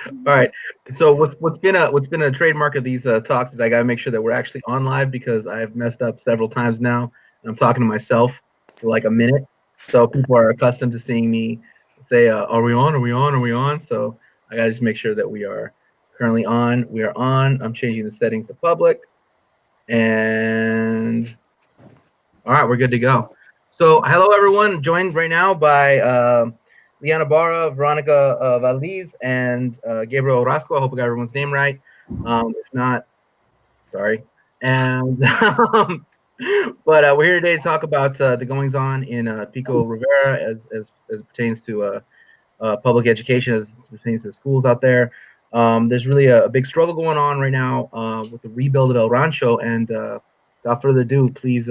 All right. So what's been a trademark of these talks is I got to make sure that we're actually on live because I've messed up several times now, and I'm talking to myself for like a minute. So people are accustomed to seeing me say, "Are we on? Are we on? Are we on?" So I got to just make sure that we are currently on. We are on. I'm changing the settings to public, and all right, we're good to go. So, hello everyone. Joined right now by Leanne, Ibarra, Veronica, Valadez, and Gabriel Orosco. I hope I got everyone's name right. If not, sorry. And but we're here today to talk about the goings on in Pico, Rivera, as pertains to public education, as pertains to schools out there. There's really a big struggle going on right now with the rebuild of El Rancho. And without further ado, please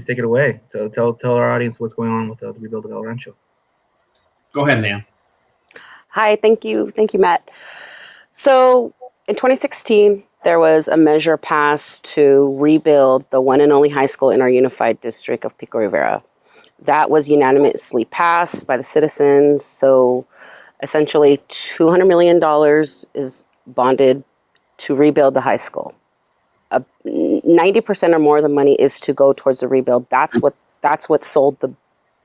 take it away. So tell our audience what's going on with the rebuild of El Rancho. Go ahead, Leanne. Hi, thank you, Matt. So in 2016, there was a measure passed to rebuild the one and only high school in our unified district of Pico Rivera. That was unanimously passed by the citizens. So essentially, $200 million is bonded to rebuild the high school. 90% or more of the money is to go towards the rebuild. That's what sold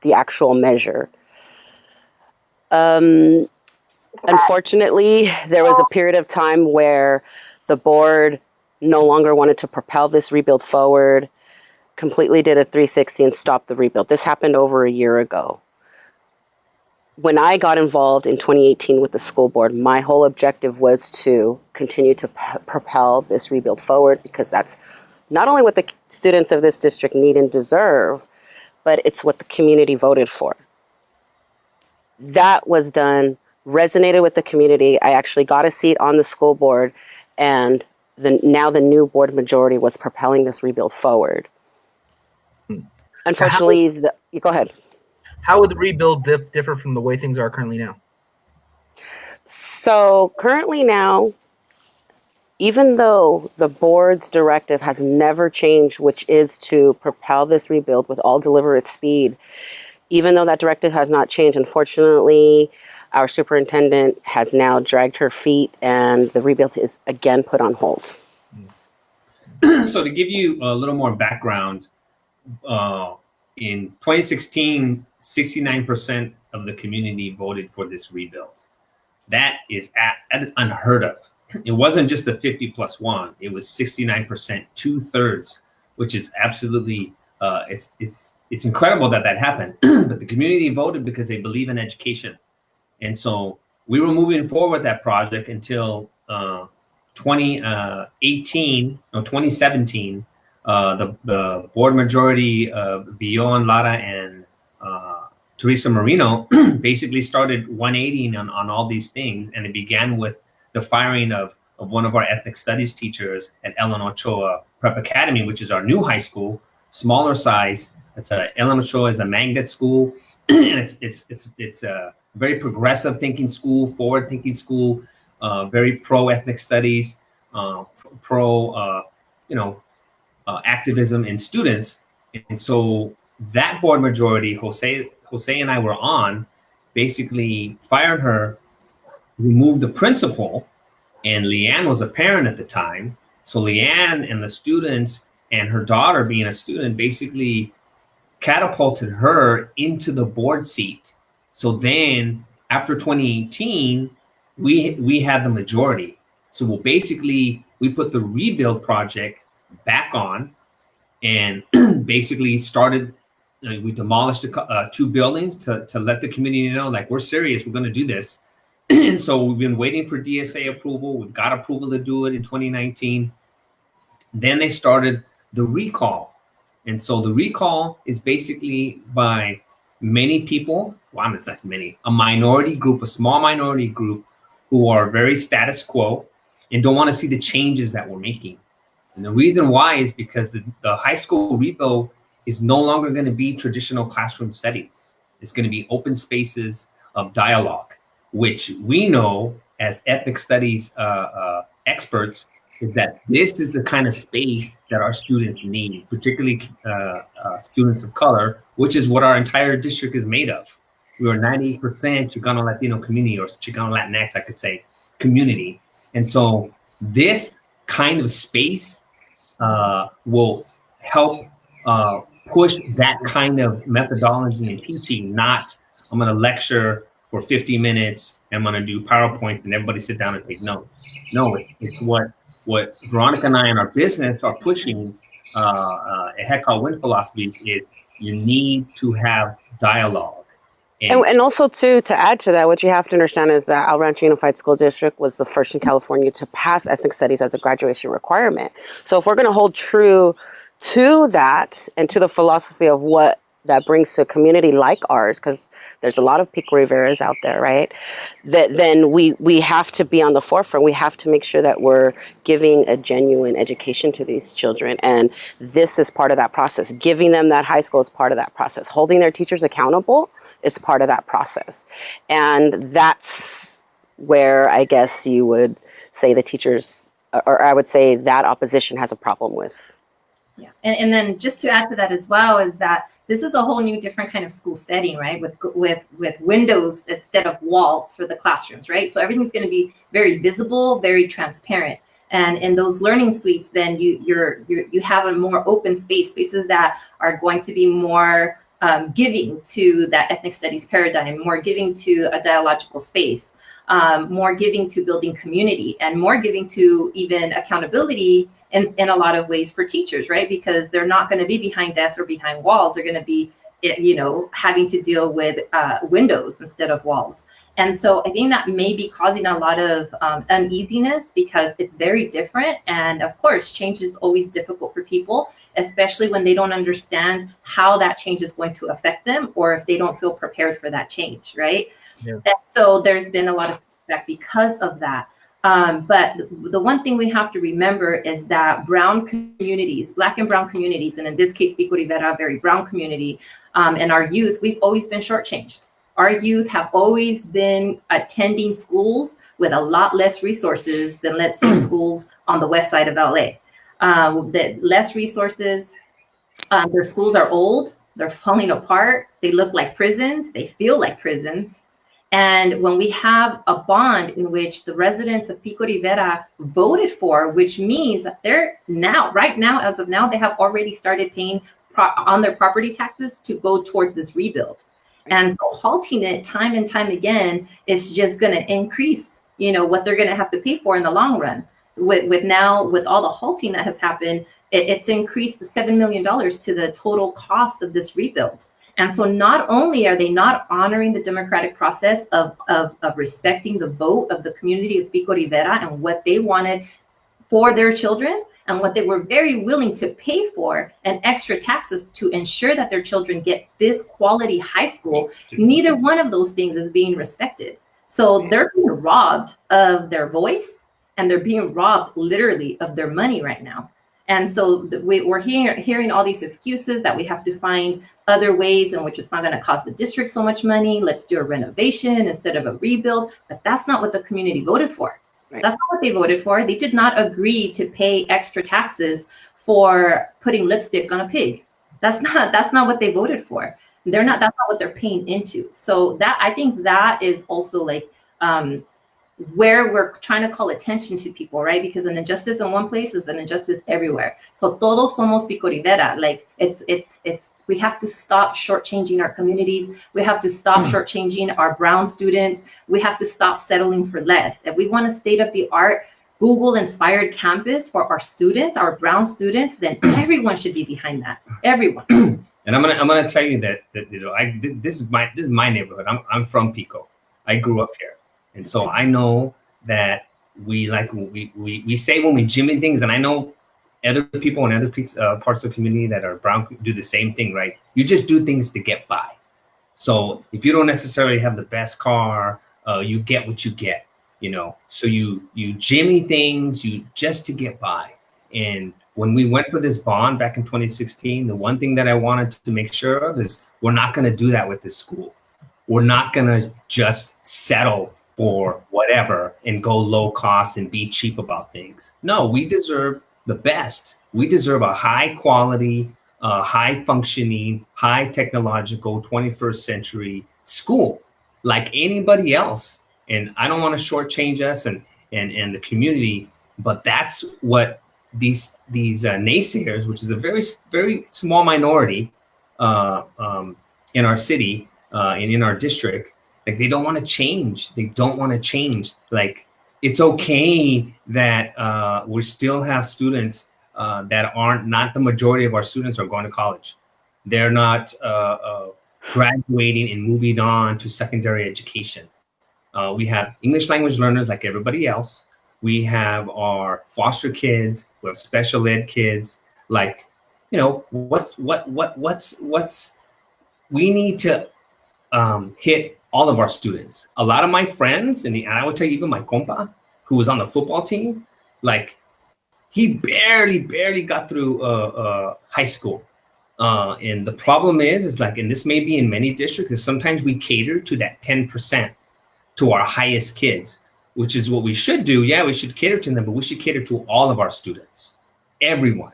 the actual measure. Unfortunately, there was a period of time where the board no longer wanted to propel this rebuild forward, completely did a 360 and stopped the rebuild. This happened over a year ago. When I got involved in 2018 with the school board, my whole objective was to continue to propel this rebuild forward because that's not only what the students of this district need and deserve, but it's what the community voted for. That was done, resonated with the community. I actually got a seat on the school board, and now the new board majority was propelling this rebuild forward. Unfortunately, you go ahead. How would the rebuild differ from the way things are currently now? So currently now, even though the board's directive has never changed, which is to propel this rebuild with all deliberate speed, even though that directive has not changed, unfortunately, our superintendent has now dragged her feet and the rebuild is again put on hold. So to give you a little more background, in 2016, 69% of the community voted for this rebuild. That is unheard of. It wasn't just a 50+1. It was 69%, 2/3, which is absolutely it's incredible that happened. But the community voted because they believe in education, and so we were moving forward with that project until 2017. The board majority of Villon, Lara, and Teresa Marino basically started 180 on all these things, and it began with the firing of one of our ethnic studies teachers at Ellen Ochoa Prep Academy, which is our new high school, smaller size. Ellen Ochoa is a magnet school, and it's a very progressive thinking school, forward thinking school, very pro ethnic studies, pro activism in students. And so that board majority, Jose and I were on, basically fired her, removed the principal, and Leanne was a parent at the time. So Leanne and the students and her daughter being a student basically catapulted her into the board seat. So then after 2018, we had the majority. So basically we put the rebuild project back on and basically started, we demolished 2 buildings to let the community know, like, we're serious, we're going to do this. And so we've been waiting for DSA approval. We've got approval to do it in 2019. Then they started the recall. And so the recall is basically by many people, well, it's not many, a minority group, a small minority group who are very status quo and don't want to see the changes that we're making. And the reason why is because the high school rebuild is no longer going to be traditional classroom settings. It's going to be open spaces of dialogue, which we know as ethnic studies experts is that this is the kind of space that our students need, particularly students of color, which is what our entire district is made of. we were 98% Chicano Latino community, or Chicano Latinx, I could say, community. And so this kind of space will help push that kind of methodology and teaching. Not, I'm going to lecture for 50 minutes, and I'm going to do PowerPoints and everybody sit down and take notes. No, it's what Veronica and I in our business are pushing at Heck Called Win Philosophies is you need to have dialogue. And also, too, to add to that, what you have to understand is that El Rancho Unified School District was the first in California to pass ethnic studies as a graduation requirement. So if we're going to hold true to that and to the philosophy of what that brings to a community like ours, because there's a lot of Pico Riveras out there, right? That then we have to be on the forefront. We have to make sure that we're giving a genuine education to these children. And this is part of that process. Giving them that high school is part of that process. Holding their teachers accountable is part of that process. And that's where I guess you would say the teachers, or I would say that opposition has a problem with. Yeah, and then just to add to that as well is that this is a whole new different kind of school setting, right? With windows instead of walls for the classrooms, right? So everything's going to be very visible, very transparent. And in those learning suites, then you have a more open spaces that are going to be more giving to that ethnic studies paradigm, more giving to a dialogical space, more giving to building community, and more giving to even accountability in a lot of ways for teachers, right? Because they're not going to be behind desks or behind walls. They're going to be, having to deal with windows instead of walls. And so I think that may be causing a lot of uneasiness because it's very different. And of course, change is always difficult for people, especially when they don't understand how that change is going to affect them or if they don't feel prepared for that change, right? Yeah. And so there's been a lot of feedback because of that. But the one thing we have to remember is that brown communities, Black and brown communities, and in this case, Pico Rivera, a very brown community, and our youth, we've always been shortchanged. Our youth have always been attending schools with a lot less resources than, let's say, schools on the west side of LA. Less resources, their schools are old, they're falling apart, they look like prisons, they feel like prisons. And when we have a bond in which the residents of Pico Rivera voted for, which means that they're now, right now, as of now, they have already started paying on their property taxes to go towards this rebuild. And so halting it time and time again is just going to increase, what they're going to have to pay for in the long run. With all the halting that has happened, it's increased the $7 million to the total cost of this rebuild. And so not only are they not honoring the democratic process of respecting the vote of the community of Pico Rivera and what they wanted for their children and what they were very willing to pay for and extra taxes to ensure that their children get this quality high school, neither one of those things is being respected. So they're being robbed of their voice and they're being robbed literally of their money right now. And so we're hearing all these excuses that we have to find other ways in which it's not going to cost the district so much money. Let's do a renovation instead of a rebuild. But that's not what the community voted for. Right. That's not what they voted for. They did not agree to pay extra taxes for putting lipstick on a pig. That's not what they voted for. That's not what they're paying into. So that, I think that is also like where we're trying to call attention to people, right? Because an injustice in one place is an injustice everywhere. So todos somos Pico Rivera. Like it's we have to stop shortchanging our communities. We have to stop shortchanging our brown students. We have to stop settling for less. If we want a state-of-the-art Google-inspired campus for our students, our brown students, then everyone should be behind that. Everyone. And I'm gonna tell you that this is my neighborhood. I'm from Pico. I grew up here. And so I know that we say when we jimmy things, and I know other people in other parts of the community that are brown do the same thing, right? You just do things to get by. So if you don't necessarily have the best car, you get what you get, So you jimmy things just to get by. And when we went for this bond back in 2016, the one thing that I wanted to make sure of is we're not going to do that with this school. We're not going to just settle or whatever and go low cost and be cheap about things. No, we deserve the best. We deserve a high quality, high functioning, high technological 21st century school like anybody else. And I don't want to shortchange us and the community, but that's what these naysayers, which is a very small minority in our city and in our district, like they don't want to change. They don't want to change. Like it's okay that we still have students that aren't, not the majority of our students are going to college. They're not graduating and moving on to secondary education. We have English language learners like everybody else. We have our foster kids. We have special ed kids. Like, you know, what's we need to hit all of our students. A lot of my friends, and I would tell you, even my compa, who was on the football team, like he barely got through high school. And the problem is like, and this may be in many districts, is sometimes we cater to that 10% to our highest kids, which is what we should do. Yeah, we should cater to them, but we should cater to all of our students, everyone,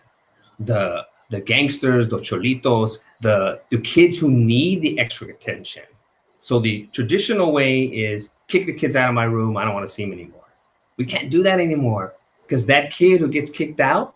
the gangsters, the cholitos, the kids who need the extra attention. So the traditional way is kick the kids out of my room. I don't want to see them anymore. We can't do that anymore, because that kid who gets kicked out,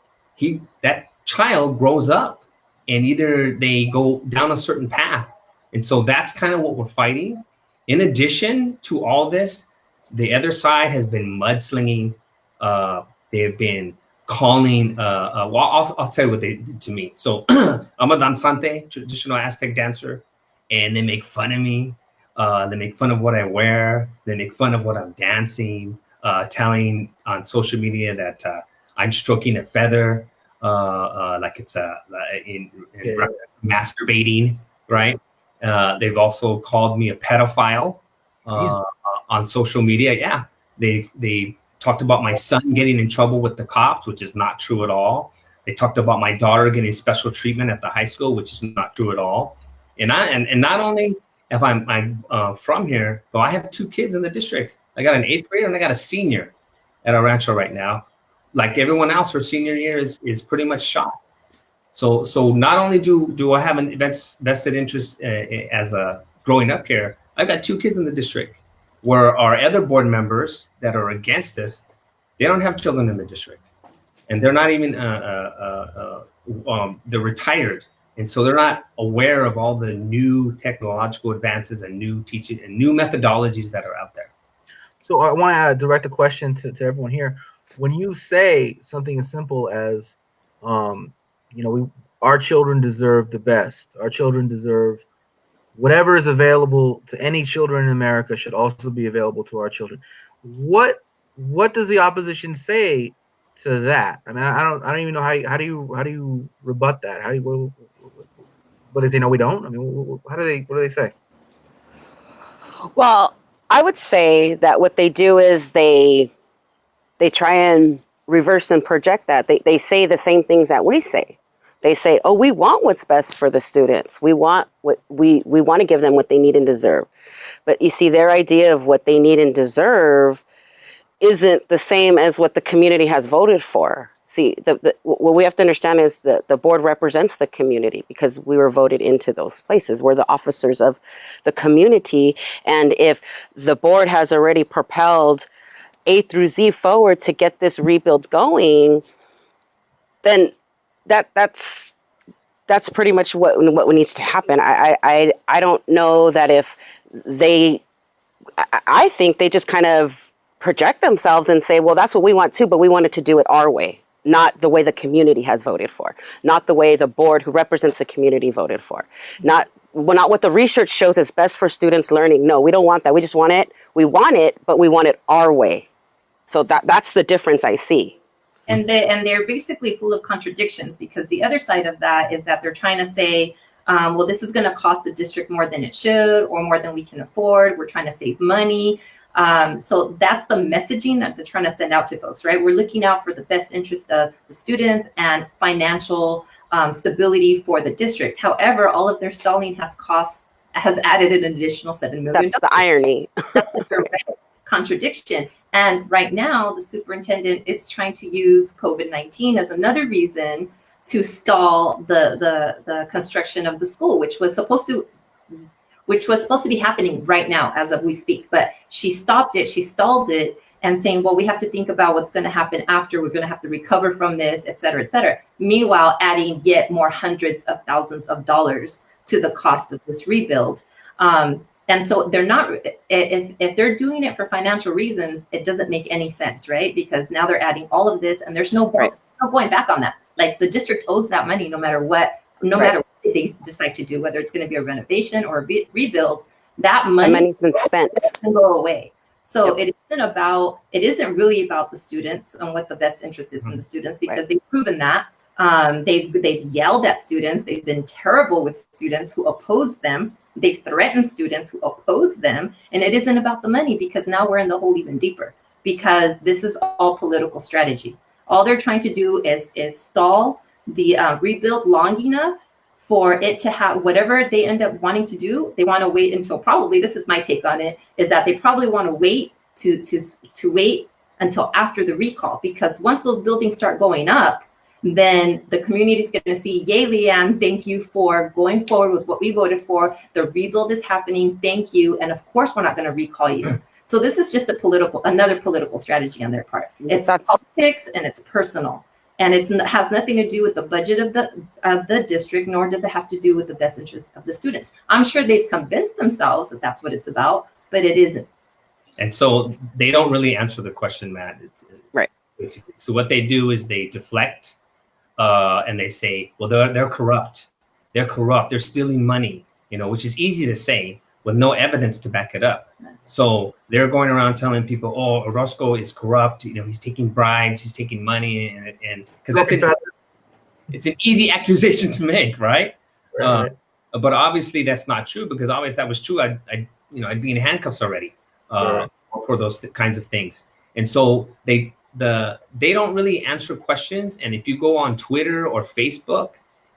that child grows up and either they go down a certain path. And so that's kind of what we're fighting. In addition to all this, the other side has been mudslinging. They have been calling, well, I'll tell you what they did to me. So I'm a danzante, traditional Aztec dancer, and they make fun of me. They make fun of what I wear. They make fun of what I'm dancing, telling on social media that I'm stroking a feather, like it's masturbating, right? They've also called me a pedophile on social media. Yeah, they talked about my son getting in trouble with the cops, which is not true at all. They talked about my daughter getting special treatment at the high school, which is not true at all. And not only if I'm from here, but I have 2 kids in the district. I got an 8th grader and I got a senior at our rancho right now. Like everyone else, her senior year is pretty much shot. So not only do I have an vested interest as a growing up here, I've got 2 kids in the district, where our other board members that are against us, they don't have children in the district, and they're not even they're retired, and so they're not aware of all the new technological advances and new teaching and new methodologies that are out there. So I want to direct a question to everyone here. When you say something as simple as, you know, our children deserve the best. Our children deserve whatever is available to any children in America should also be available to our children. What does the opposition say to that? I mean, I don't even know how do you rebut that? What do they know we don't? I mean, what do they say? Well, I would say that what they do is they try and reverse and project that. They say the same things that we say. They say, "Oh, we want what's best for the students. We want what we want to give them what they need and deserve." But you see, their idea of what they need and deserve isn't the same as what the community has voted for. See, what we have to understand is that the board represents the community, because we were voted into those places. We're the officers of the community, and if the board has already propelled A through Z forward to get this rebuild going, then that's pretty much what needs to happen. I don't know that if they, I think they just kind of project themselves and say, well, that's what we want too, but we wanted to do it our way, not the way the community has voted for, not the way the board who represents the community voted for, not what the research shows is best for students learning. No, we don't want that. We just want it. We want it, but we want it our way. So that's the difference I see. And they're basically full of contradictions, because the other side of that is that they're trying to say, well, this is going to cost the district more than it should, or more than we can afford. We're trying to save money. So that's the messaging that they're trying to send out to folks, right? We're looking out for the best interest of the students and financial stability for the district. However, all of their stalling has added an additional $7 million. That's the irony. That's the direct contradiction. And right now, the superintendent is trying to use COVID-19 as another reason to stall the construction of the school, which was which was supposed to be happening right now as of we speak. But she stopped it, she stalled it, and saying, well, we have to think about what's going to happen after. We're going to have to recover from this, et cetera, et cetera. Meanwhile, adding yet more hundreds of thousands of dollars to the cost of this rebuild. And so they're not, if they're doing it for financial reasons, it doesn't make any sense, right? Because now they're adding all of this and there's no going back on that. Like the district owes that money no matter what, matter what they decide to do, whether it's going to be a renovation or a rebuild, that money's been spent. Can go away. So it isn't really about the students and what the best interest is in the students, because they've proven that. They've yelled at students. They've been terrible with students who oppose them. They've threatened students who oppose them. And it isn't about the money, because now we're in the hole even deeper, because this is all political strategy. All they're trying to do is stall the rebuild long enough for it to have whatever they end up wanting to do. They want to wait until, probably, this is my take on it, is that they probably want to wait to wait until after the recall, because once those buildings start going up, then the community is going to see, yay, Leanne, thank you for going forward with what we voted for. The rebuild is happening. Thank you. And of course, we're not going to recall you. So this is just another political strategy on their part. It's politics and it's personal. And it has nothing to do with the budget of the district, nor does it have to do with the best interest of the students. I'm sure they've convinced themselves that that's what it's about, but it isn't. And so they don't really answer the question, Matt. Basically. So what they do is they deflect, and they say, well, they're corrupt. They're corrupt. They're stealing money, which is easy to say with no evidence to back it up. So they're going around telling people, oh, Orosco is corrupt. He's taking bribes, he's taking money, and because it's an easy accusation to make, right? But obviously that's not true, because obviously if that was true, I'd be in handcuffs already for those kinds of things. And so they don't really answer questions. And if you go on Twitter or Facebook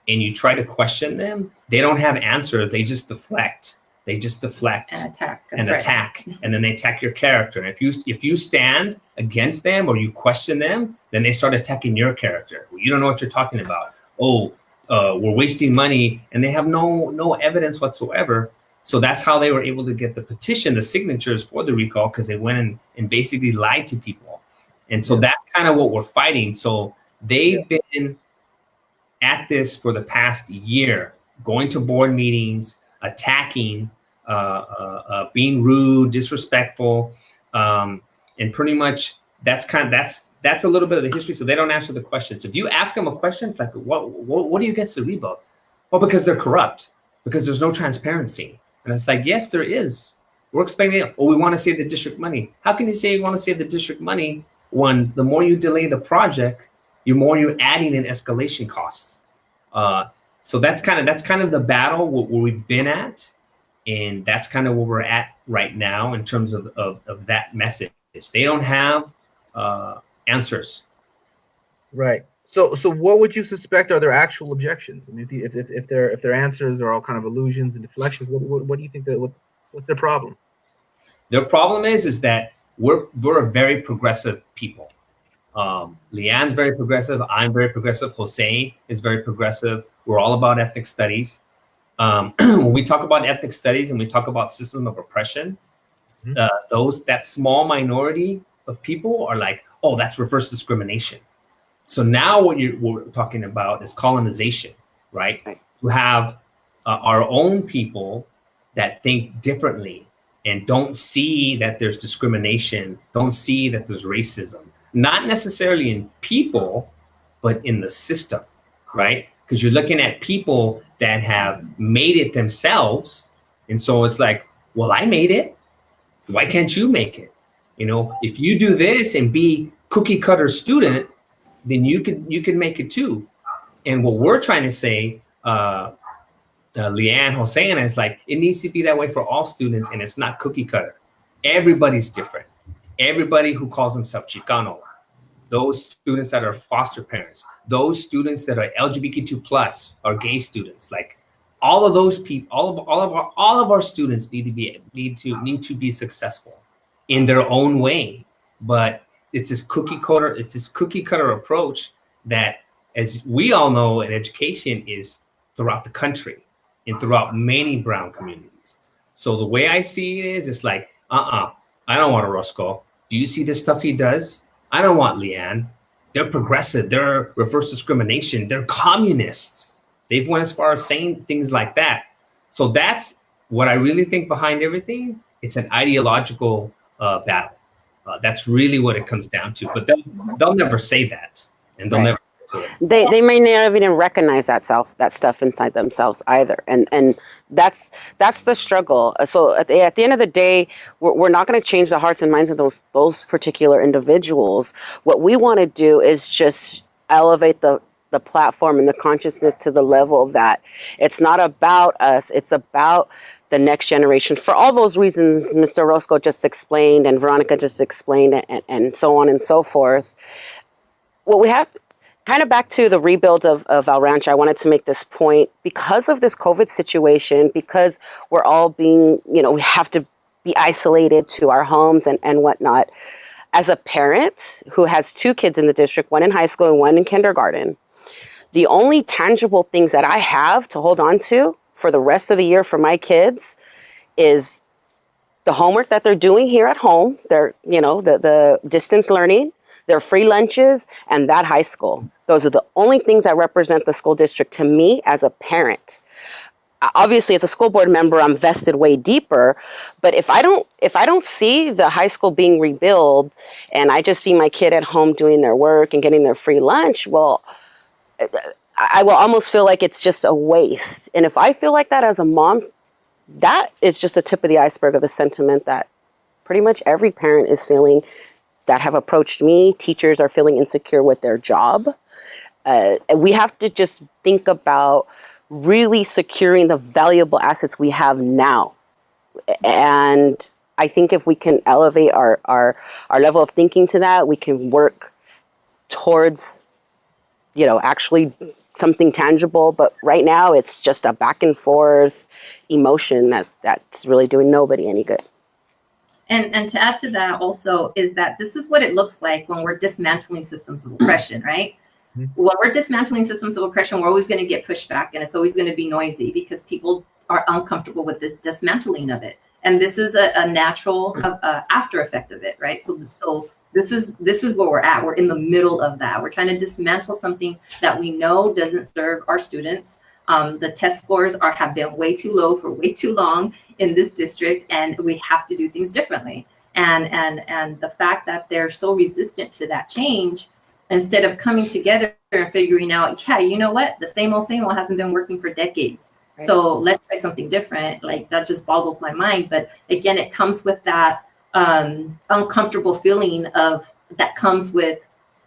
and you try to question them, they don't have answers. They just deflect. They just deflect and attack, and then they attack your character. And if you stand against them or you question them, then they start attacking your character. Well, you don't know what you're talking about. Oh, we're wasting money, and they have no evidence whatsoever. So that's how they were able to get the petition, the signatures for the recall, because they went and basically lied to people. And so that's kind of what we're fighting. So they've been at this for the past year, going to board meetings, attacking, being rude, disrespectful, and pretty much that's a little bit of the history. So they don't answer the questions. If you ask them a question, it's like, what do you against the rebuild? Well, because they're corrupt, because there's no transparency. And it's like, yes, there is. We're expecting it. Oh, we want to save the district money. How can you say you want to save the district money when the more you delay the project, the more you're adding in escalation costs? So that's kind of the battle where we've been at, and that's kind of where we're at right now in terms of that message. They don't have answers. Right. So what would you suspect are their actual objections? I mean, if their answers are all kind of illusions and deflections, what do you think what's their problem? Their problem is that we're a very progressive people. Leanne's very progressive. I'm very progressive. Jose is very progressive. We're all about ethnic studies. When we talk about ethnic studies and we talk about system of oppression, that small minority of people are like, oh, that's reverse discrimination. So now what we're talking about is colonization, right? To have our own people that think differently and don't see that there's discrimination, don't see that there's racism, not necessarily in people, but in the system, right? Because you're looking at people that have made it themselves. And so it's like, well, I made it. Why can't you make it? If you do this and be cookie cutter student, then you can make it too. And what we're trying to say, Leanne, Jose, and it's like, it needs to be that way for all students, and it's not cookie cutter. Everybody's different. Everybody who calls themselves Chicano, those students that are foster parents, those students that are LGBTQ plus or gay students, like all of those people, all of our students need to be successful in their own way. But it's this cookie cutter approach that, as we all know, in education is throughout the country and throughout many brown communities. So the way I see it is, it's like, I don't want Orosco. Do you see this stuff he does? I don't want Leanne. They're progressive. They're reverse discrimination. They're communists. They've went as far as saying things like that. So that's what I really think behind everything. It's an ideological battle. That's really what it comes down to. But they'll never say that, and they'll Right. never. They may not even recognize that stuff inside themselves either, and that's the struggle. So at the end of the day, we're not going to change the hearts and minds of those particular individuals. What we want to do is just elevate the platform and the consciousness to the level that it's not about us, it's about the next generation, for all those reasons Mr. Orozco just explained and Veronica just explained, and so on and so forth. What we have, kind of back to the rebuild of El Rancho, I wanted to make this point. Because of this COVID situation, because we're all being, we have to be isolated to our homes and whatnot. As a parent who has 2 kids in the district, one in high school and one in kindergarten, the only tangible things that I have to hold on to for the rest of the year for my kids is the homework that they're doing here at home, their, the distance learning, their free lunches, and that high school. Those are the only things that represent the school district to me as a parent. Obviously, as a school board member, I'm vested way deeper. But if I don't see the high school being rebuilt, and I just see my kid at home doing their work and getting their free lunch, well, I will almost feel like it's just a waste. And if I feel like that as a mom, that is just a tip of the iceberg of the sentiment that pretty much every parent is feeling that have approached me. Teachers are feeling insecure with their job. And we have to just think about really securing the valuable assets we have now. And I think if we can elevate our level of thinking to that, we can work towards, actually something tangible. But right now it's just a back and forth emotion that's really doing nobody any good. And to add to that also is that this is what it looks like when we're dismantling systems of oppression, right? When we're dismantling systems of oppression, we're always going to get pushback, and it's always going to be noisy because people are uncomfortable with the dismantling of it. And this is a natural after effect of it, right? So this is where we're at. We're in the middle of that. We're trying to dismantle something that we know doesn't serve our students. The test scores have been way too low for way too long in this district, and we have to do things differently. And the fact that they're so resistant to that change, instead of coming together and figuring out, yeah, you know what, the same old hasn't been working for decades. Right. So let's try something different. Like, that just boggles my mind. But again, it comes with that uncomfortable feeling that comes with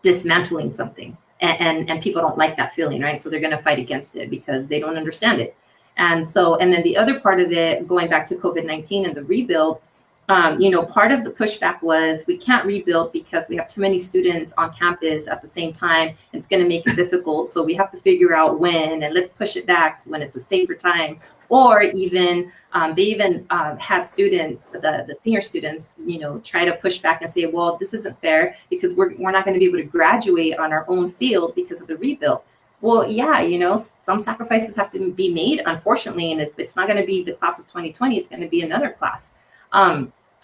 dismantling something. And people don't like that feeling, right? So they're going to fight against it because they don't understand it. And then the other part of it, going back to COVID-19 and the rebuild, part of the pushback was we can't rebuild because we have too many students on campus at the same time. It's going to make it difficult. So we have to figure out when, and let's push it back to when it's a safer time. Or even they even had students, the senior students, try to push back and say, well, this isn't fair because we're not going to be able to graduate on our own field because of the rebuild. Well, yeah, some sacrifices have to be made, unfortunately, and it's not going to be the class of 2020. It's going to be another class,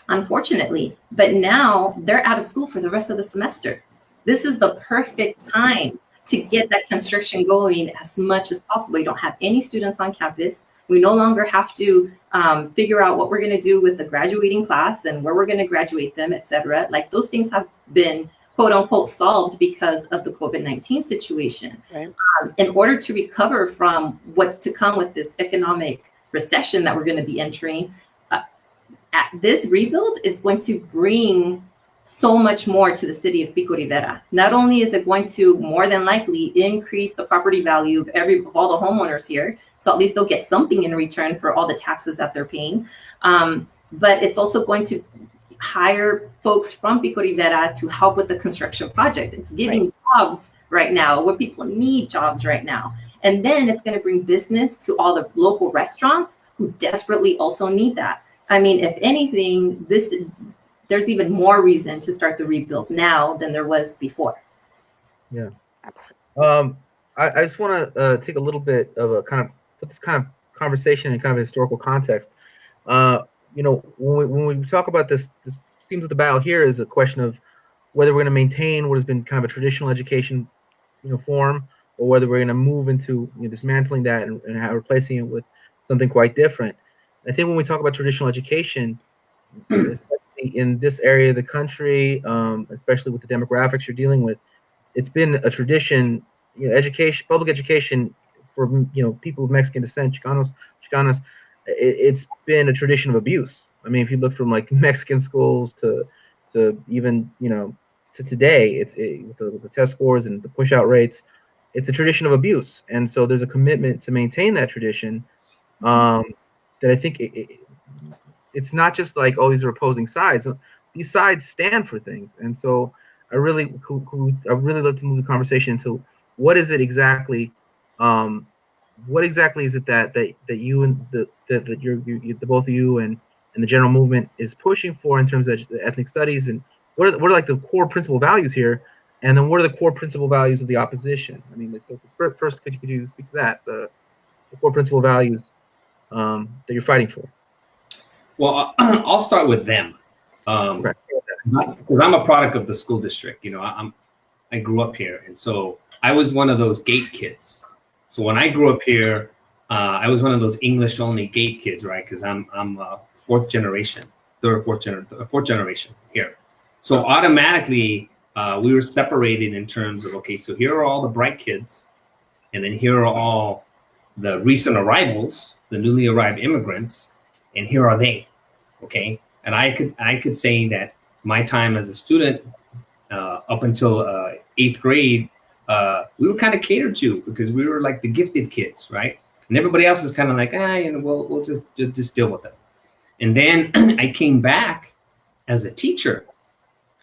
unfortunately. But now they're out of school for the rest of the semester. This is the perfect time to get that construction going as much as possible. You don't have any students on campus. We no longer have to figure out what we're going to do with the graduating class and where we're going to graduate them, et cetera. Like, those things have been, quote unquote, solved because of the COVID-19 situation. Right. In order to recover from what's to come with this economic recession that we're going to be entering, this rebuild is going to bring so much more to the city of Pico Rivera. Not only is it going to more than likely increase the property value of all the homeowners here, so at least they'll get something in return for all the taxes that they're paying, but it's also going to hire folks from Pico Rivera to help with the construction project. It's giving jobs right now where people need jobs right now. And then it's going to bring business to all the local restaurants who desperately also need that. I mean, if anything, there's even more reason to start the rebuild now than there was before. Yeah, absolutely. I just want to take a little bit of a put this kind of conversation in kind of historical context. You know, when we talk about this seems that the battle here is a question of whether we're going to maintain what has been kind of a traditional education, form, or whether we're going to move into dismantling that and replacing it with something quite different. I think when we talk about traditional education, especially in this area of the country, especially with the demographics you're dealing with, it's been a tradition. Education, public education for people of Mexican descent, Chicanos, it's been a tradition of abuse. I mean, if you look from like Mexican schools to even to today, with the test scores and the push out rates, it's a tradition of abuse, and so there's a commitment to maintain that tradition. Um, that I think it's not just like, oh, these are opposing sides. These sides stand for things, and so I really love to move the conversation into what is it exactly, what exactly is it that you and that the both of you and the general movement is pushing for in terms of ethnic studies, and what are like the core principal values here, and then what are the core principal values of the opposition? I mean, so first, could you speak to that, the core principal values that you're fighting for? Well, I'll start with them, Okay. because I'm a product of the school district. I grew up here, and so I was one of those gate kids. So when I grew up here, I was one of those English only gate kids, right? Because I'm fourth generation, fourth generation here. So automatically, we were separated in terms of, okay, so here are all the bright kids, and then here are all the recent arrivals, the newly arrived immigrants, and here are they, okay? And I could say that my time as a student, up until 8th grade, we were kind of catered to because we were like the gifted kids, right? And everybody else is kind of like, we'll just deal with them. And then I came back as a teacher,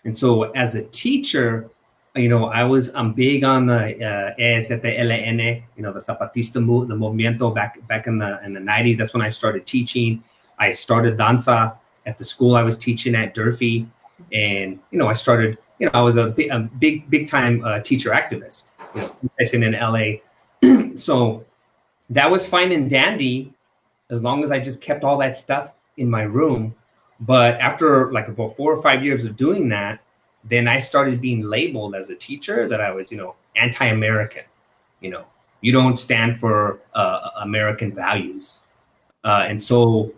and so as a teacher, I'm big on the EZLN, the Zapatista the movimiento back in the 90s. That's when I started teaching. I started danza at the school I was teaching at, Durfee, and I started. I was a big time teacher activist. In LA. So that was fine and dandy as long as I just kept all that stuff in my room. But after like about 4 or 5 years of doing that, then I started being labeled as a teacher that I was, anti-American. You don't stand for American values. And so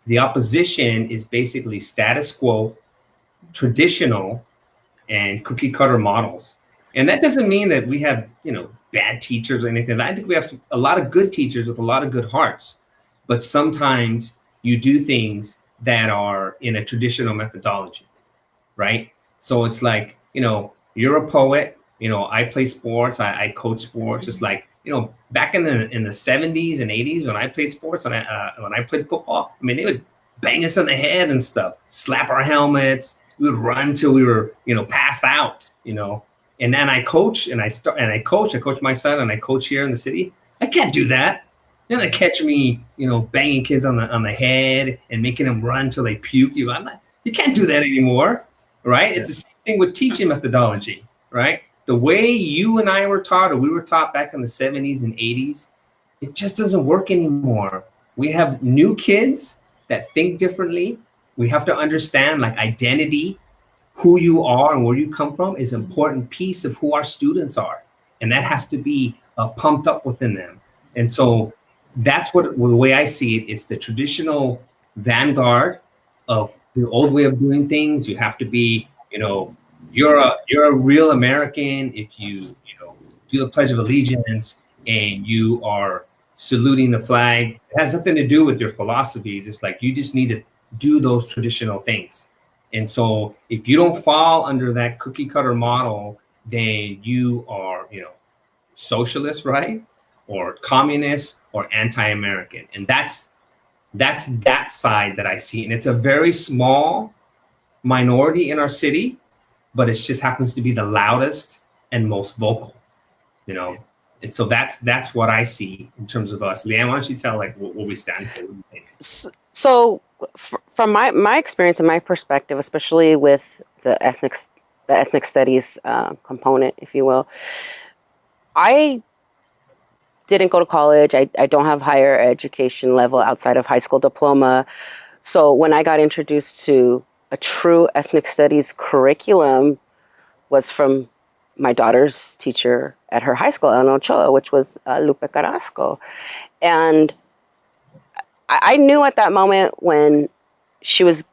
the opposition is basically status quo, traditional, and cookie cutter models. And that doesn't mean that we have, bad teachers or anything. I think we have a lot of good teachers with a lot of good hearts. But sometimes you do things that are in a traditional methodology, right? So it's like, you're a poet, I play sports, I coach sports. It's like, back in the 70s and 80s when I played sports and when I played football, I mean, they would bang us on the head and stuff, slap our helmets. We would run till we were, passed out, And then I coach I coach my son and I coach here in the city. I can't do that. You're gonna catch me, banging kids on the head and making them run till they puke. You can't do that anymore, right? Yeah. It's the same thing with teaching methodology, right? The way you and I were taught, or we were taught back in the 70s and 80s, it just doesn't work anymore. We have new kids that think differently. We have to understand like identity, who you are and where you come from is an important piece of who our students are. And that has to be pumped up within them. And so that's the way I see it. It's the traditional vanguard of the old way of doing things. You have to be, you're a real American if you, do the Pledge of Allegiance and you are saluting the flag. It has nothing to do with your philosophies. It's like you just need to do those traditional things. And so if you don't fall under that cookie cutter model, then you are, socialist, right? Or communist or anti-American. And that's that side that I see. And it's a very small minority in our city, but it just happens to be the loudest and most vocal, And so that's what I see in terms of us. Leanne, why don't you tell like what we stand for? What do you think? So from my experience and my perspective, especially with the ethnic studies component, if you will, I didn't go to college. I don't have higher education level outside of high school diploma. So when I got introduced to a true ethnic studies curriculum was from my daughter's teacher at her high school, in Ochoa, which was Lupe Carrasco. And I knew at that moment when she was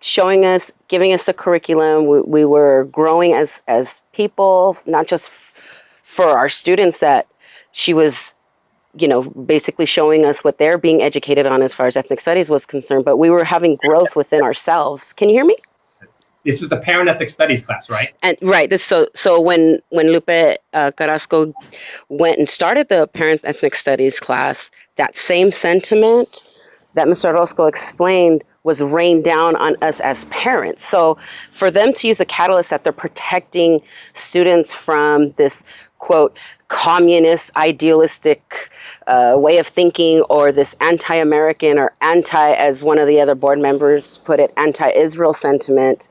showing us, giving us the curriculum, we were growing as people, not just for our students, that she was, you know, basically showing us what they're being educated on as far as ethnic studies was concerned, but we were having growth within ourselves. Can you hear me? This is the parent ethnic studies class, right? And right, this so when Lupe Carrasco went and started the parent ethnic studies class, that same sentiment that Mr. Orozco explained was rained down on us as parents. So for them to use a catalyst that they're protecting students from this, quote, communist, idealistic way of thinking, or this anti-American or anti, as one of the other board members put it, anti-Israel sentiment,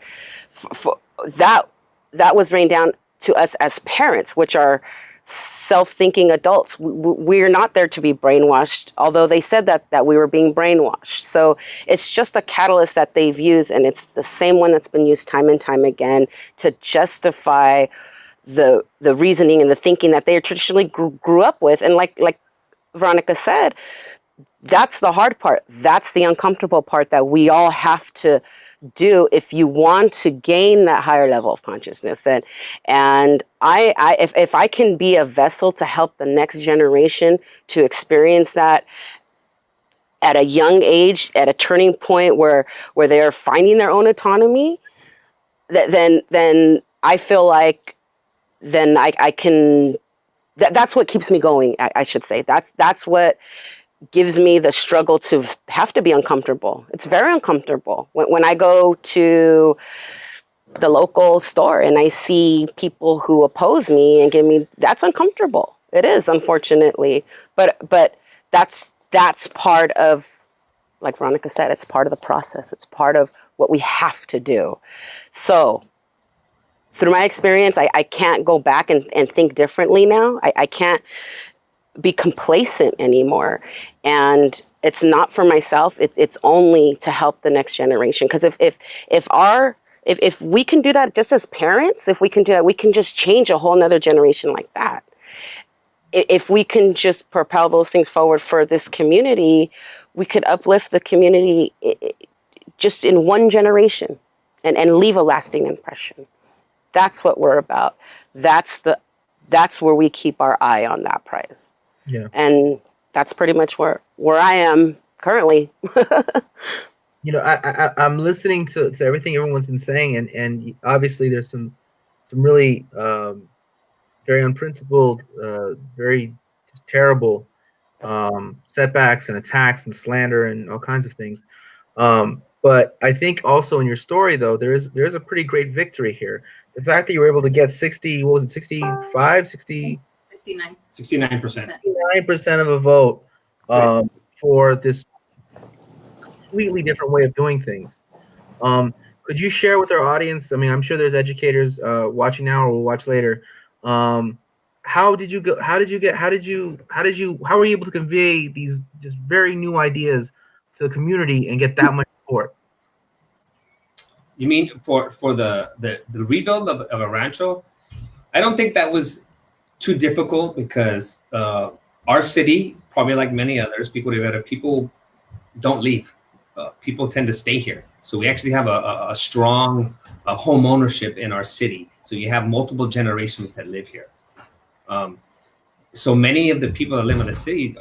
that was rained down to us as parents, which are self-thinking adults. We're not there to be brainwashed, although they said that we were being brainwashed. So it's just a catalyst that they've used, and it's the same one that's been used time and time again to justify the reasoning and the thinking that they traditionally grew up with. And like Veronica said, that's the hard part. That's the uncomfortable part that we all have to do if you want to gain that higher level of consciousness. And if I can be a vessel to help the next generation to experience that at a young age, at a turning point where they are finding their own autonomy, then I feel like then I can. That's what keeps me going. I should say that's what gives me the struggle to have to be uncomfortable. It's very uncomfortable when I go to the local store and I see people who oppose me and give me, that's uncomfortable. It is, unfortunately, but that's part of, like Veronica said, it's part of the process. It's part of what we have to do. So through my experience, I can't go back and think differently now. I can't be complacent anymore, and it's not for myself. It's only to help the next generation. Because if we can do that just as parents, if we can do that, we can just change a whole nother generation like that. If we can just propel those things forward for this community, we could uplift the community just in one generation and leave a lasting impression. That's what we're about. That's where we keep our eye on that prize. Yeah. And that's pretty much where I am currently. You know, I'm listening to everything everyone's been saying, and obviously there's some really very unprincipled, very terrible setbacks and attacks and slander and all kinds of things. But I think also in your story, though, there's a pretty great victory here. The fact that you were able to get 60, what was it, 65, 60? 69%. 69% of a vote for this completely different way of doing things. Could you share with our audience? I mean, I'm sure there's educators watching now or will watch later. How were you able to convey these just very new ideas to the community and get that much support? You mean for the rebuild of a rancho? I don't think that was too difficult, because our city, probably like many others, Pico Rivera, people don't leave. People tend to stay here. So we actually have a strong home ownership in our city. So you have multiple generations that live here. So many of the people that live in the city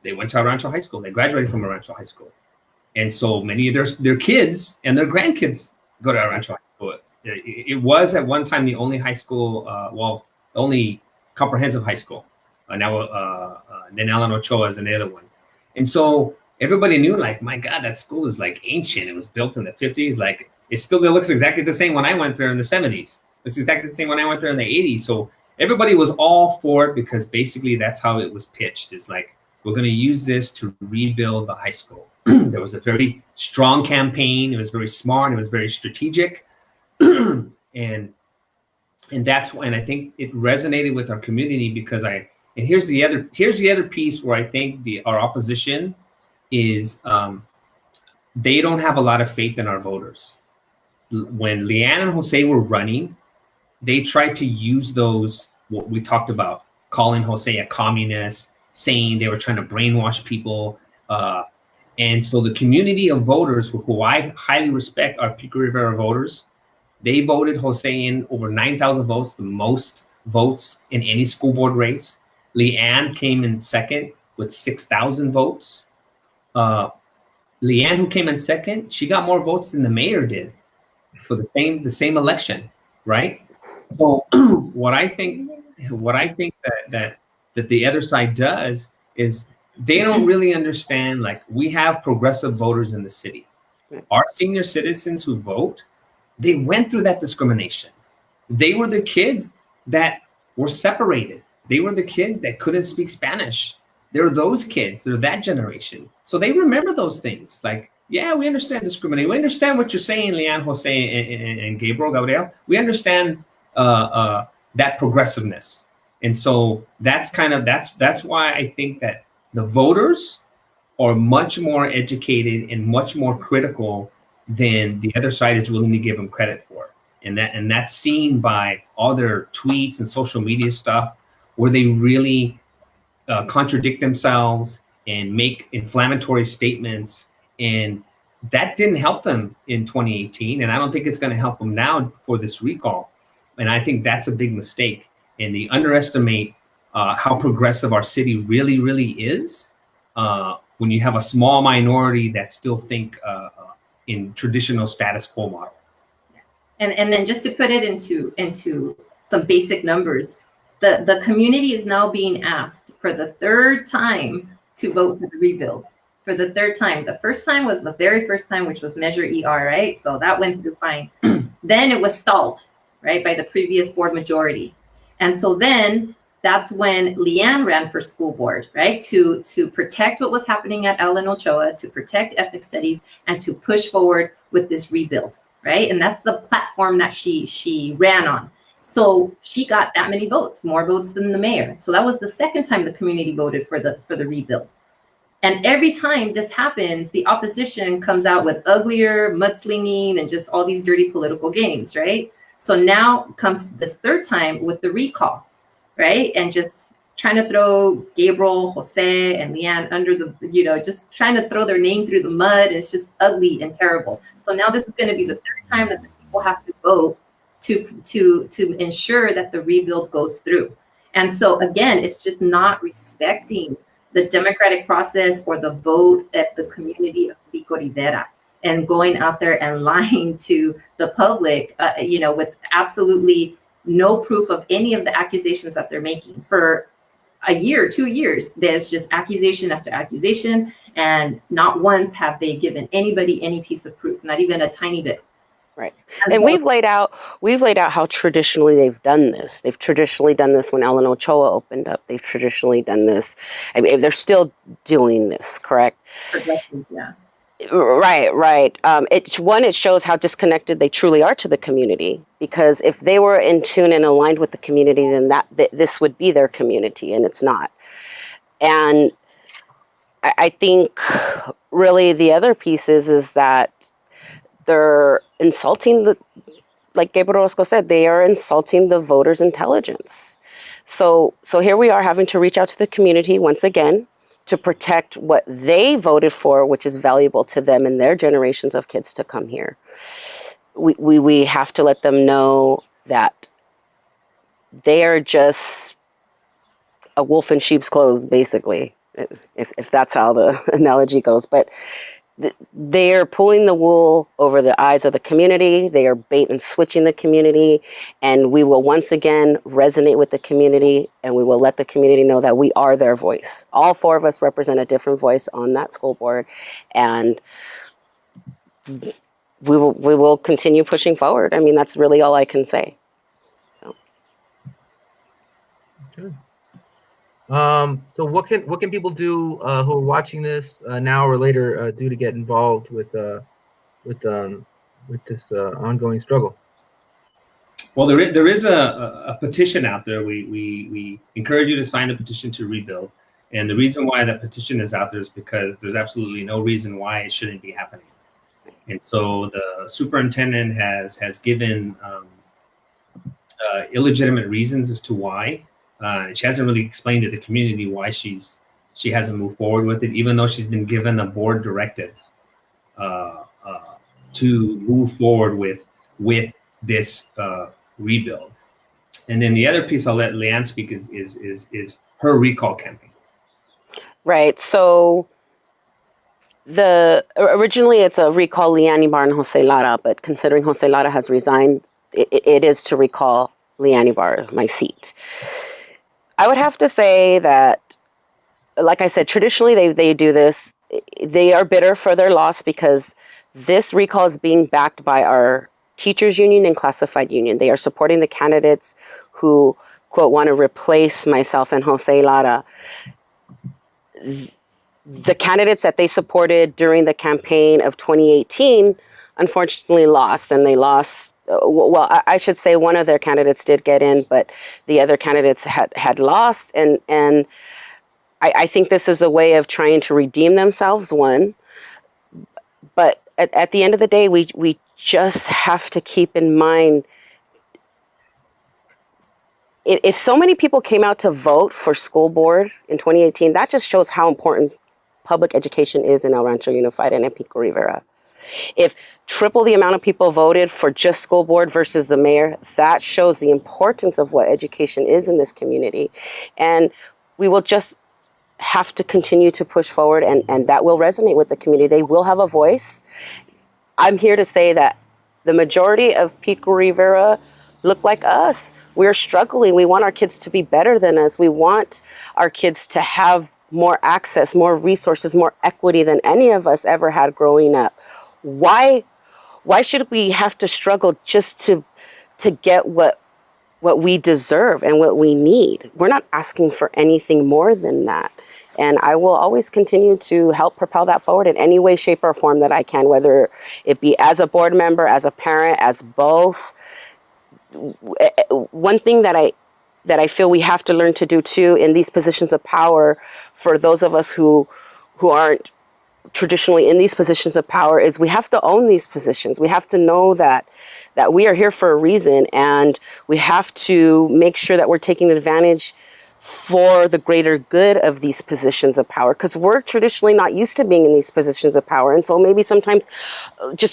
they went to Rancho High School. They graduated from Rancho High School. And so many of their kids and their grandkids go to Rancho High School. It was at one time the only high school, the only comprehensive high school. Now Nenel and Ochoa is another one. And so everybody knew, like, my God, that school is like ancient. It was built in the 50s. Like, it looks exactly the same when I went there in the 70s. It's exactly the same when I went there in the 80s. So everybody was all for it, because basically that's how it was pitched. It's like, we're going to use this to rebuild the high school. There was a very strong campaign. It was very smart. It was very strategic. And that's why, and I think it resonated with our community, because here's the other piece where I think our opposition is they don't have a lot of faith in our voters. When Leanne and Jose were running, they tried to use those, what we talked about, calling Jose a communist, saying they were trying to brainwash people. And so the community of voters who I highly respect, our Pico Rivera voters, they voted Jose in over 9,000 votes, the most votes in any school board race. Leanne came in second with 6,000 votes. Leanne, who came in second, she got more votes than the mayor did for the same election, right? So what I think that the other side does is they don't really understand, like, we have progressive voters in the city. Our senior citizens who vote, they went through that discrimination. They were the kids that were separated. They were the kids that couldn't speak Spanish. They're those kids. They're that generation. So they remember those things. Like, yeah, we understand discrimination. We understand what you're saying, Leanne, Jose, and Gabriel. We understand that progressiveness. And so that's why I think that the voters are much more educated and much more critical than the other side is willing to give them credit for. And that's seen by all their tweets and social media stuff, where they really contradict themselves and make inflammatory statements. And that didn't help them in 2018. And I don't think it's going to help them now for this recall. And I think that's a big mistake. And they underestimate how progressive our city really, really is when you have a small minority that still think in traditional status quo model. And then just to put it into some basic numbers, the community is now being asked for the third time to vote for the rebuild. For the third time. The first time was the very first time, which was Measure ER, right? So that went through fine. Then it was stalled, right, by the previous board majority. And so then that's when Leanne ran for school board, right, to protect what was happening at Ellen Ochoa, to protect ethnic studies, and to push forward with this rebuild, right? And that's the platform that she ran on. So she got that many votes, more votes than the mayor. So that was the second time the community voted for the rebuild. And every time this happens, the opposition comes out with uglier mudslinging and just all these dirty political games, right? So now comes this third time with the recall, right? And just trying to throw Gabriel, Jose, and Leanne under the, just trying to throw their name through the mud. And it's just ugly and terrible. So now this is going to be the third time that the people have to vote to ensure that the rebuild goes through. And so again, it's just not respecting the democratic process or the vote at the community of Pico Rivera, and going out there and lying to the public, with absolutely no proof of any of the accusations that they're making. For a year, 2 years, there's just accusation after accusation, and not once have they given anybody any piece of proof, not even a tiny bit. Right. And we've laid out how traditionally they've done this. They've traditionally done this when Ellen Ochoa opened up. They've traditionally done this. I mean, they're still doing this, correct? Yeah. Right. It shows how disconnected they truly are to the community, because if they were in tune and aligned with the community, then this would be their community, and it's not. And I think really the other piece is that they're insulting like Gabriel Orosco said, they are insulting the voters' intelligence. So here we are having to reach out to the community once again to protect what they voted for, which is valuable to them and their generations of kids to come here. We have to let them know that they are just a wolf in sheep's clothes, basically, if that's how the analogy goes. But they are pulling the wool over the eyes of the community. They are bait and switching the community. And we will once again resonate with the community, and we will let the community know that we are their voice. All four of us represent a different voice on that school board. And we will continue pushing forward. I mean, that's really all I can say. So. Okay. So what can people do who are watching this now or later do to get involved with this ongoing struggle? Well, there is a petition out there. We encourage you to sign the petition to rebuild. And the reason why that petition is out there is because there's absolutely no reason why it shouldn't be happening. And so the superintendent has given illegitimate reasons as to why. She hasn't really explained to the community why she hasn't moved forward with it, even though she's been given a board directive to move forward with this rebuild. And then the other piece I'll let Leanne speak is her recall campaign. Right. So originally it's a recall Leanne, Ibarra, and Jose Lara, but considering Jose Lara has resigned, it is to recall Leanne Ibarra, my seat. I would have to say that, like I said, traditionally they do this. They are bitter for their loss because this recall is being backed by our teachers union and classified union. They are supporting the candidates who, quote, want to replace myself and Jose Lara. The candidates that they supported during the campaign of 2018 unfortunately lost, and they lost. Well, I should say one of their candidates did get in, but the other candidates had lost, and I think this is a way of trying to redeem themselves, one. But at the end of the day, we just have to keep in mind, if so many people came out to vote for school board in 2018, that just shows how important public education is in El Rancho Unified and in Pico Rivera. If triple the amount of people voted for just school board versus the mayor, that shows the importance of what education is in this community. And we will just have to continue to push forward, and that will resonate with the community. They will have a voice. I'm here to say that the majority of Pico Rivera look like us. We're struggling. We want our kids to be better than us. We want our kids to have more access, more resources, more equity than any of us ever had growing up. Why should we have to struggle just to get what we deserve and what we need? We're not asking for anything more than that. And I will always continue to help propel that forward in any way, shape, or form that I can, whether it be as a board member, as a parent, as both. One thing that I feel we have to learn to do too in these positions of power, for those of us who aren't traditionally in these positions of power, is we have to own these positions. We have to know that we are here for a reason, and we have to make sure that we're taking advantage for the greater good of these positions of power, because we're traditionally not used to being in these positions of power. And so maybe sometimes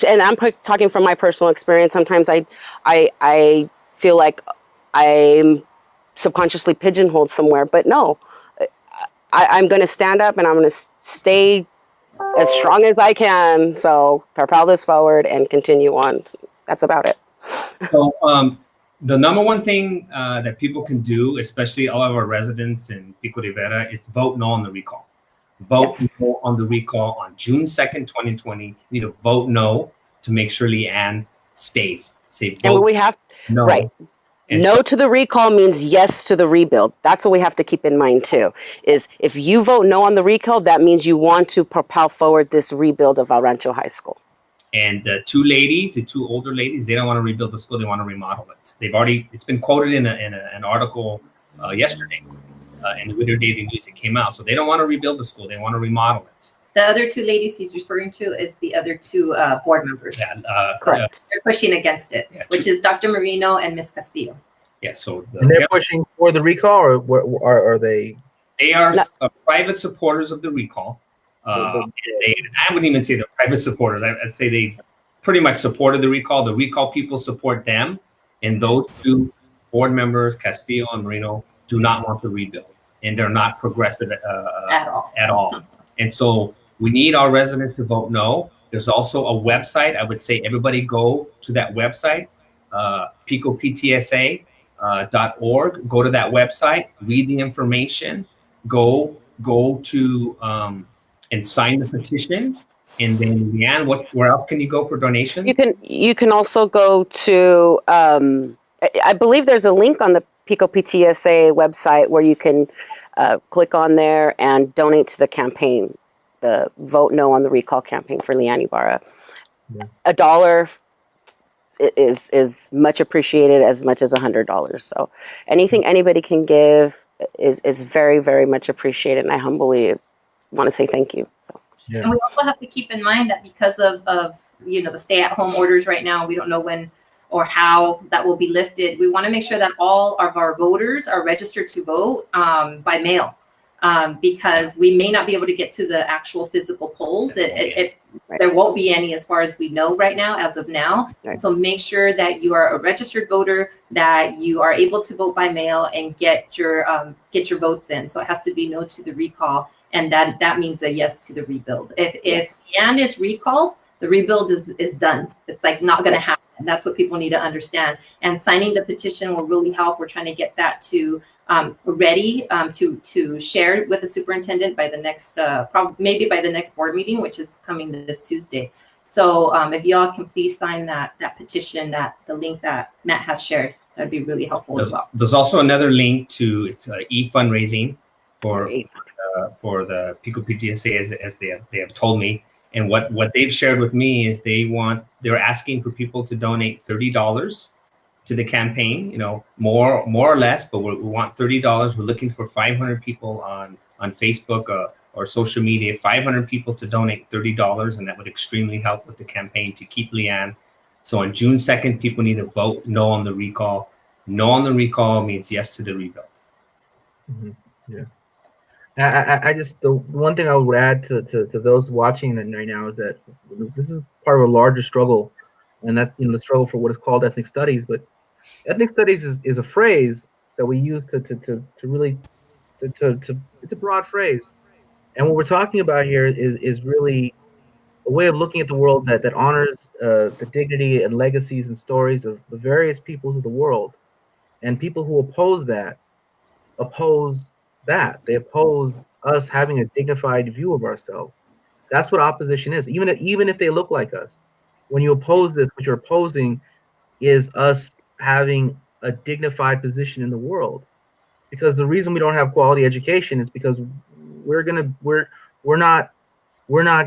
and I'm talking from my personal experience, sometimes I feel like I'm subconsciously pigeonholed somewhere, but no, I'm going to stand up and I'm going to stay as strong as I can. So propel this forward and continue on. That's about it. So the number one thing that people can do, especially all of our residents in Pico Rivera, is to vote no on the recall. Vote no on the recall on June 2nd, 2020. You need to vote no to make sure Leanne stays. Say vote and we have no. Right. And no to the recall means yes to the rebuild. That's what we have to keep in mind too, is if you vote no on the recall, that means you want to propel forward this rebuild of El Rancho High School. And the two older ladies, they don't want to rebuild the school, they want to remodel it. It's been quoted in an article yesterday in the Whittier Daily News. It came out. So they don't want to rebuild the school, they want to remodel it. The other two ladies he's referring to is the other two board members. Yeah, correct. They're pushing against it, which is Dr. Marino and Ms. Castillo. Yeah, so they're pushing for the recall, or are they? They are private supporters of the recall. I wouldn't even say they're private supporters. I'd say they've pretty much supported the recall. The recall people support them, and those two board members, Castillo and Marino, do not want to rebuild, and they're not progressive at all. And so we need our residents to vote no. There's also a website. I would say everybody go to that website, picoptsa.org. Go to that website, read the information, go to and sign the petition. And then, Leanne, where else can you go for donations? You can also go to I believe there's a link on the Pico PTSA website where you can click on there and donate to the campaign, the Vote No on the Recall campaign for Leanne Ibarra. Yeah. $1 is much appreciated, as much as $100. So anything anybody can give is very, very much appreciated, and I humbly want to say thank you. So. Yeah. And we also have to keep in mind that because of the stay-at-home orders right now. We don't know when or how that will be lifted. We want to make sure that all of our voters are registered to vote by mail, because we may not be able to get to the actual physical polls. There won't be any as far as we know right now, as of now. Right. So make sure that you are a registered voter, that you are able to vote by mail and get your votes in. So it has to be no to the recall, and that means a yes to the rebuild. If Leanne is recalled, the rebuild is done. It's like not going to happen. That's what people need to understand. And signing the petition will really help. We're trying to get that to ready to share with the superintendent by the next, maybe by the next board meeting, which is coming this Tuesday. So if y'all can please sign that petition, the link that Matt has shared, that'd be really helpful as well. There's also another link to e-fundraising for the Pico PGSA, as they have told me. And what they've shared with me is they're asking for people to donate $30 to the campaign, more or less, but we want $30. We're looking for 500 people on Facebook or social media, 500 people to donate $30, and that would extremely help with the campaign to keep Leanne. So on June 2nd, people need to vote no on the recall. No on the recall means yes to the rebuild. Mm-hmm. Yeah. I just, the one thing I would add to those watching right now is that this is part of a larger struggle, and that the struggle for what is called ethnic studies. But ethnic studies is a phrase that we use to really it's a broad phrase, and what we're talking about here is really a way of looking at the world that honors the dignity and legacies and stories of the various peoples of the world, and people who oppose that. They oppose us having a dignified view of ourselves. That's what opposition is. Even if they look like us, when you oppose this, what you're opposing is us having a dignified position in the world. Because the reason we don't have quality education is because we're not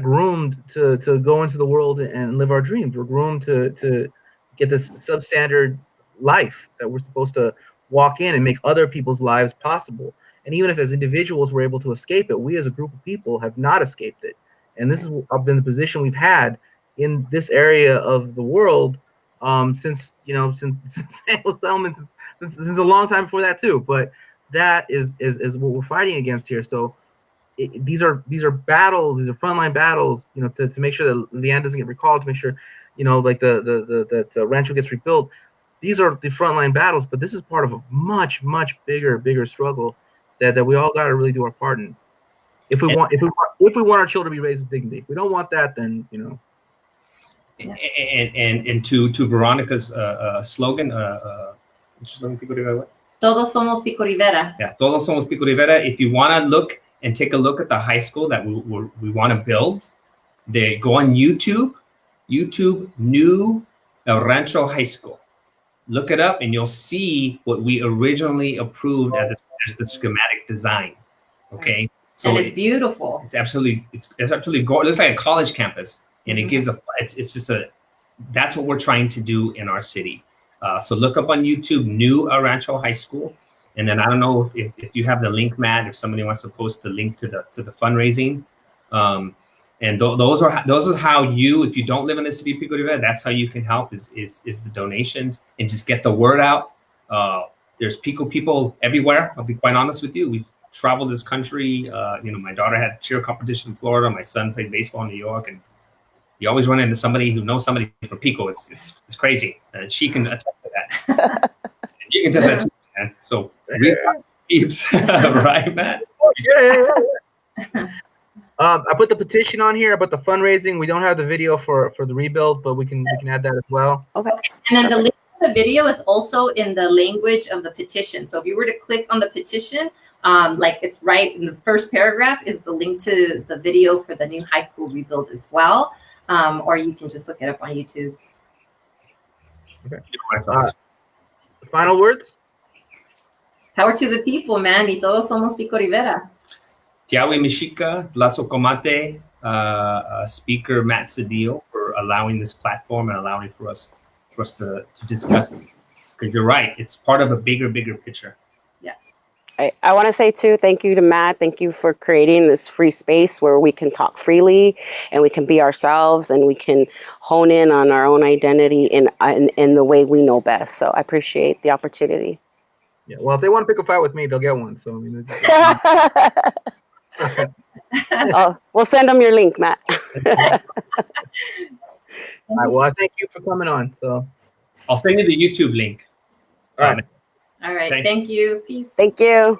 groomed to go into the world and live our dreams. We're groomed to get this substandard life that we're supposed to walk in and make other people's lives possible. And even if as individuals we're able to escape it, we as a group of people have not escaped it. And this has been the position we've had in this area of the world since Samuel Selman, since a long time before that too. But that is what we're fighting against here. So these are battles, these are frontline battles, to make sure that Leanne doesn't get recalled, to make sure, like the Rancho gets rebuilt. These are the frontline battles, but this is part of a much bigger struggle that we all got to really do our part in. If we want our children to be raised with dignity. If we don't want that, then And to Veronica's slogan, Todos somos Pico Rivera. Yeah, todos somos Pico Rivera. If you want to look and take a look at the high school that we want to build, they go on YouTube, New El Rancho High School. Look it up, and you'll see what we originally approved as the schematic design. Okay, so and it's beautiful. It's absolutely gorgeous. It looks like a college campus, and it gives that's what we're trying to do in our city. So look up on YouTube, New El Rancho High School, and then I don't know if you have the link, Matt. If somebody wants to post the link to the fundraising, and those are how you, if you don't live in the city of Pico Rivera, that's how you can help is the donations and just get the word out. There's Pico people everywhere. I'll be quite honest with you. We've traveled this country. My daughter had cheer competition in Florida. My son played baseball in New York, and you always run into somebody who knows somebody from Pico. It's crazy, and she can attest to that. And you can attest that too, man. So right, Matt? Yeah. I put the petition on here about the fundraising. We don't have the video for the rebuild, but we can add that as well. Okay. And then the link to the video is also in the language of the petition. So if you were to click on the petition, like it's right in the first paragraph is the link to the video for the new high school rebuild as well. Or you can just look it up on YouTube. Okay. Final words? Power to the people, man. Y todos somos Pico Rivera. Tiawi Mishika, Lazo Comate, Speaker Matt Cedillo for allowing this platform and allowing for us to discuss it. Because you're right, it's part of a bigger picture. Yeah. I want to say too, thank you to Matt. Thank you for creating this free space where we can talk freely and we can be ourselves and we can hone in on our own identity in the way we know best. So I appreciate the opportunity. Yeah. Well, if they want to pick a fight with me, they'll get one. So I mean, Oh, we'll send them your link, Matt. all right, well, I thank you for coming on. So I'll send you the YouTube link. all right. All right. Thank Thank you. Peace. Thank you.